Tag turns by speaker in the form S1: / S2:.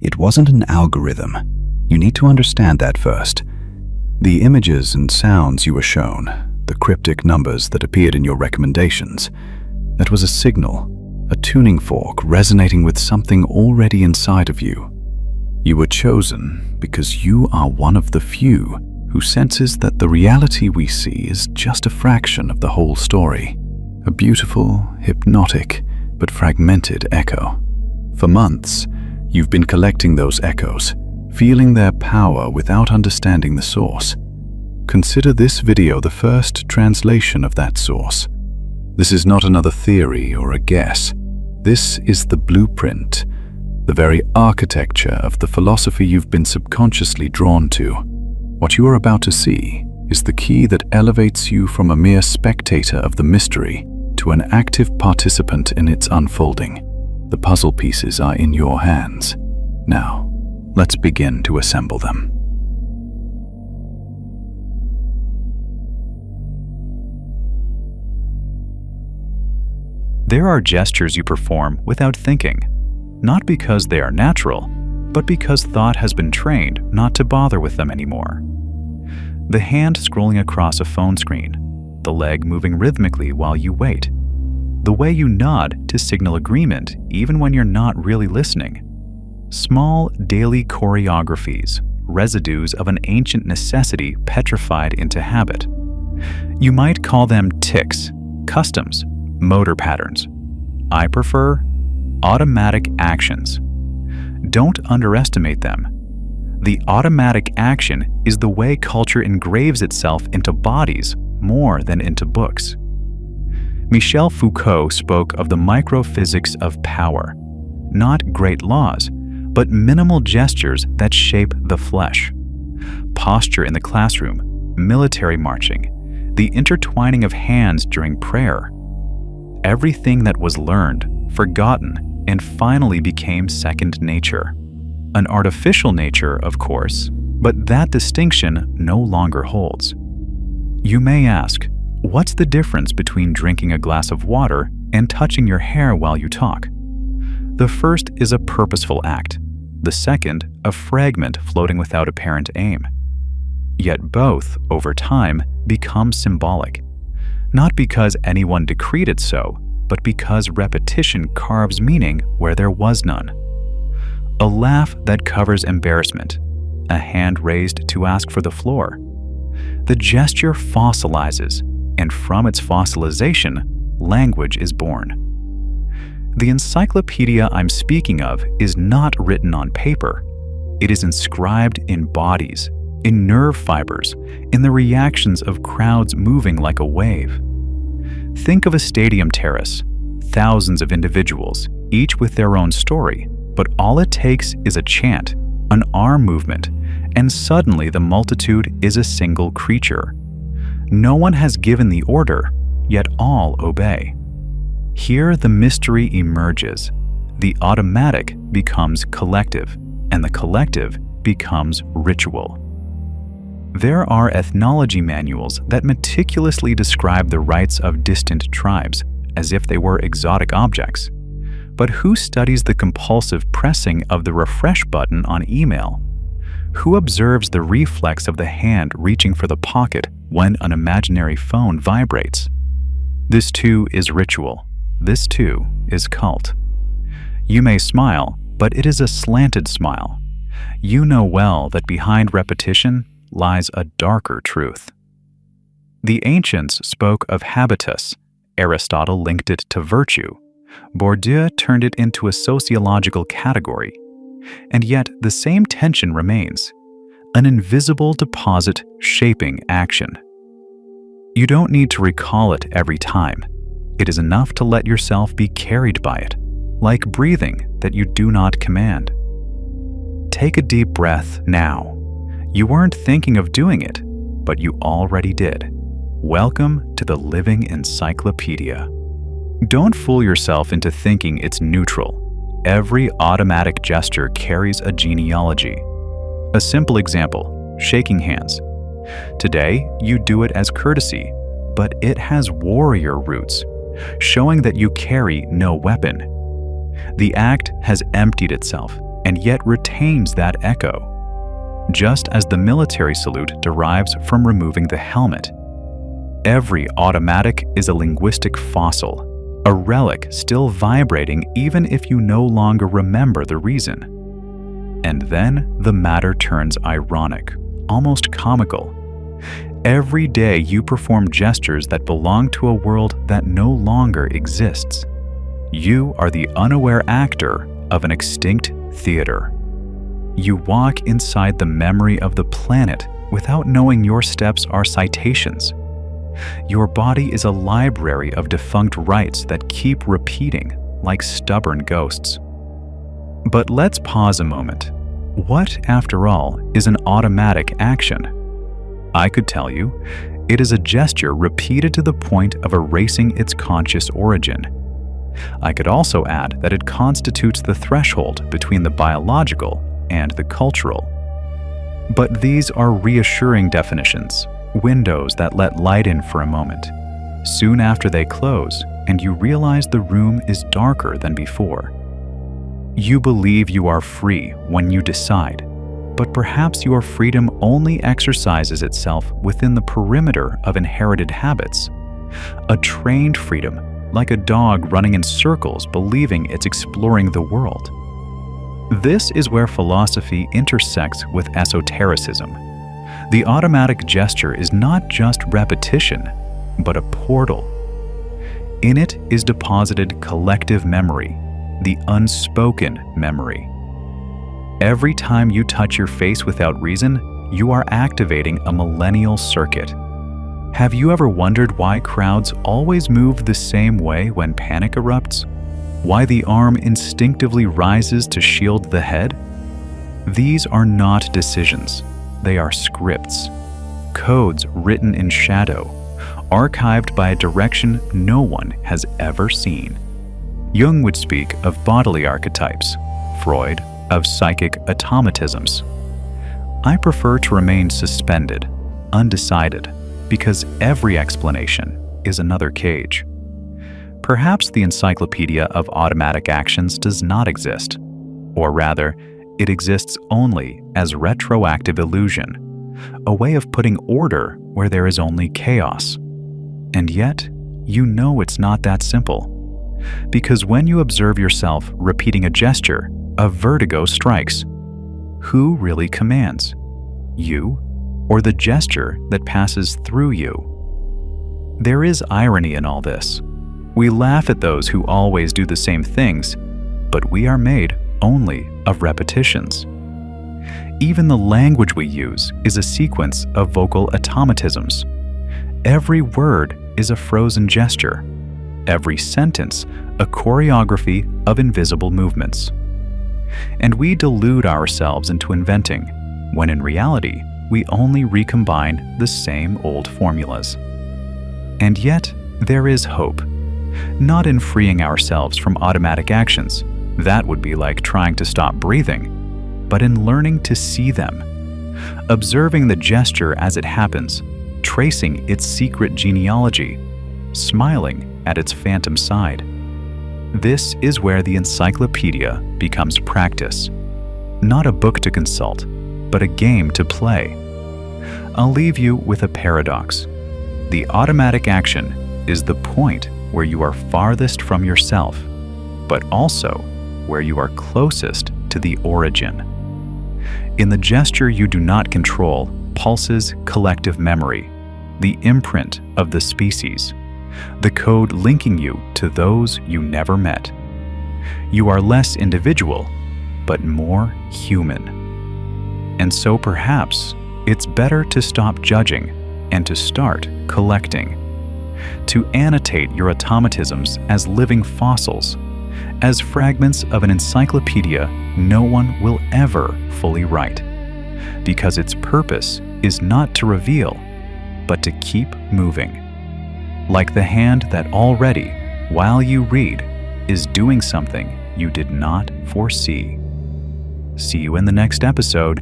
S1: It wasn't an algorithm. You need to understand that first. The images and sounds you were shown, the cryptic numbers that appeared in your recommendations, that was a signal, a tuning fork resonating with something already inside of you. You were chosen because you are one of the few who senses that the reality we see is just a fraction of the whole story, a beautiful, hypnotic, but fragmented echo. For months, you've been collecting those echoes, feeling their power without understanding the source. Consider this video the first translation of that source. This is not another theory or a guess. This is the blueprint, the very architecture of the philosophy you've been subconsciously drawn to. What you are about to see is the key that elevates you from a mere spectator of the mystery to an active participant in its unfolding. The puzzle pieces are in your hands. Now, let's begin to assemble them.
S2: There are gestures you perform without thinking, not because they are natural, but because thought has been trained not to bother with them anymore. The hand scrolling across a phone screen, the leg moving rhythmically while you wait, the way you nod to signal agreement even when you're not really listening. Small daily choreographies, residues of an ancient necessity petrified into habit. You might call them tics, customs, motor patterns. I prefer automatic actions. Don't underestimate them. The automatic action is the way culture engraves itself into bodies more than into books. Michel Foucault spoke of the microphysics of power, not great laws, but minimal gestures that shape the flesh. Posture in the classroom, military marching, the intertwining of hands during prayer. Everything that was learned, forgotten, and finally became second nature. An artificial nature, of course, but that distinction no longer holds. You may ask, what's the difference between drinking a glass of water and touching your hair while you talk? The first is a purposeful act, the second, a fragment floating without apparent aim. Yet both, over time, become symbolic, not because anyone decreed it so, but because repetition carves meaning where there was none. A laugh that covers embarrassment, a hand raised to ask for the floor. The gesture fossilizes, and from its fossilization, language is born. The encyclopedia I'm speaking of is not written on paper. It is inscribed in bodies, in nerve fibers, in the reactions of crowds moving like a wave. Think of a stadium terrace, thousands of individuals, each with their own story, but all it takes is a chant, an arm movement, and suddenly the multitude is a single creature. No one has given the order, yet all obey. Here the mystery emerges. The automatic becomes collective, and the collective becomes ritual. There are ethnology manuals that meticulously describe the rites of distant tribes as if they were exotic objects. But who studies the compulsive pressing of the refresh button on email? Who observes the reflex of the hand reaching for the pocket when an imaginary phone vibrates? This too is ritual. This too is cult. You may smile, but it is a slanted smile. You know well that behind repetition lies a darker truth. The ancients spoke of habitus. Aristotle linked it to virtue. Bourdieu turned it into a sociological category. And yet the same tension remains, an invisible deposit shaping action. You don't need to recall it every time. It is enough to let yourself be carried by it, like breathing that you do not command. Take a deep breath now. You weren't thinking of doing it, but you already did. Welcome to the living encyclopedia. Don't fool yourself into thinking it's neutral. Every automatic gesture carries a genealogy. A simple example, shaking hands. Today, you do it as courtesy, but it has warrior roots, showing that you carry no weapon. The act has emptied itself, and yet retains that echo. Just as the military salute derives from removing the helmet. Every automatic is a linguistic fossil, a relic still vibrating even if you no longer remember the reason. And then the matter turns ironic, almost comical. Every day you perform gestures that belong to a world that no longer exists. You are the unaware actor of an extinct theater. You walk inside the memory of the planet without knowing your steps are citations. Your body is a library of defunct rites that keep repeating like stubborn ghosts. But let's pause a moment. What, after all, is an automatic action? I could tell you, it is a gesture repeated to the point of erasing its conscious origin. I could also add that it constitutes the threshold between the biological and the cultural. But these are reassuring definitions, windows that let light in for a moment. Soon after they close, and you realize the room is darker than before. You believe you are free when you decide, but perhaps your freedom only exercises itself within the perimeter of inherited habits. A trained freedom, like a dog running in circles believing it's exploring the world. This is where philosophy intersects with esotericism. The automatic gesture is not just repetition, but a portal. In it is deposited collective memory, the unspoken memory. Every time you touch your face without reason, you are activating a millennial circuit. Have you ever wondered why crowds always move the same way when panic erupts? Why the arm instinctively rises to shield the head? These are not decisions. They are scripts. Codes written in shadow, archived by a direction no one has ever seen. Jung would speak of bodily archetypes, Freud of psychic automatisms. I prefer to remain suspended, undecided, because every explanation is another cage. Perhaps the Encyclopedia of automatic actions does not exist, or rather, it exists only as retroactive illusion, a way of putting order where there is only chaos. And yet, you know it's not that simple. Because when you observe yourself repeating a gesture, a vertigo strikes. Who really commands? You, or the gesture that passes through you? There is irony in all this. We laugh at those who always do the same things, but we are made only of repetitions. Even the language we use is a sequence of vocal automatisms. Every word is a frozen gesture. Every sentence, a choreography of invisible movements. And we delude ourselves into inventing, when in reality, we only recombine the same old formulas. And yet, there is hope. Not in freeing ourselves from automatic actions, that would be like trying to stop breathing, but in learning to see them, observing the gesture as it happens, tracing its secret genealogy, smiling at its phantom side. This is where the encyclopedia becomes practice, not a book to consult, but a game to play. I'll leave you with a paradox. The automatic action is the point where you are farthest from yourself, but also where you are closest to the origin. In the gesture you do not control pulses collective memory, the imprint of the species, the code linking you to those you never met. You are less individual, but more human. And so perhaps it's better to stop judging and to start collecting. To annotate your automatisms as living fossils, as fragments of an encyclopedia no one will ever fully write, because its purpose is not to reveal, but to keep moving. Like the hand that already, while you read, is doing something you did not foresee. See you in the next episode.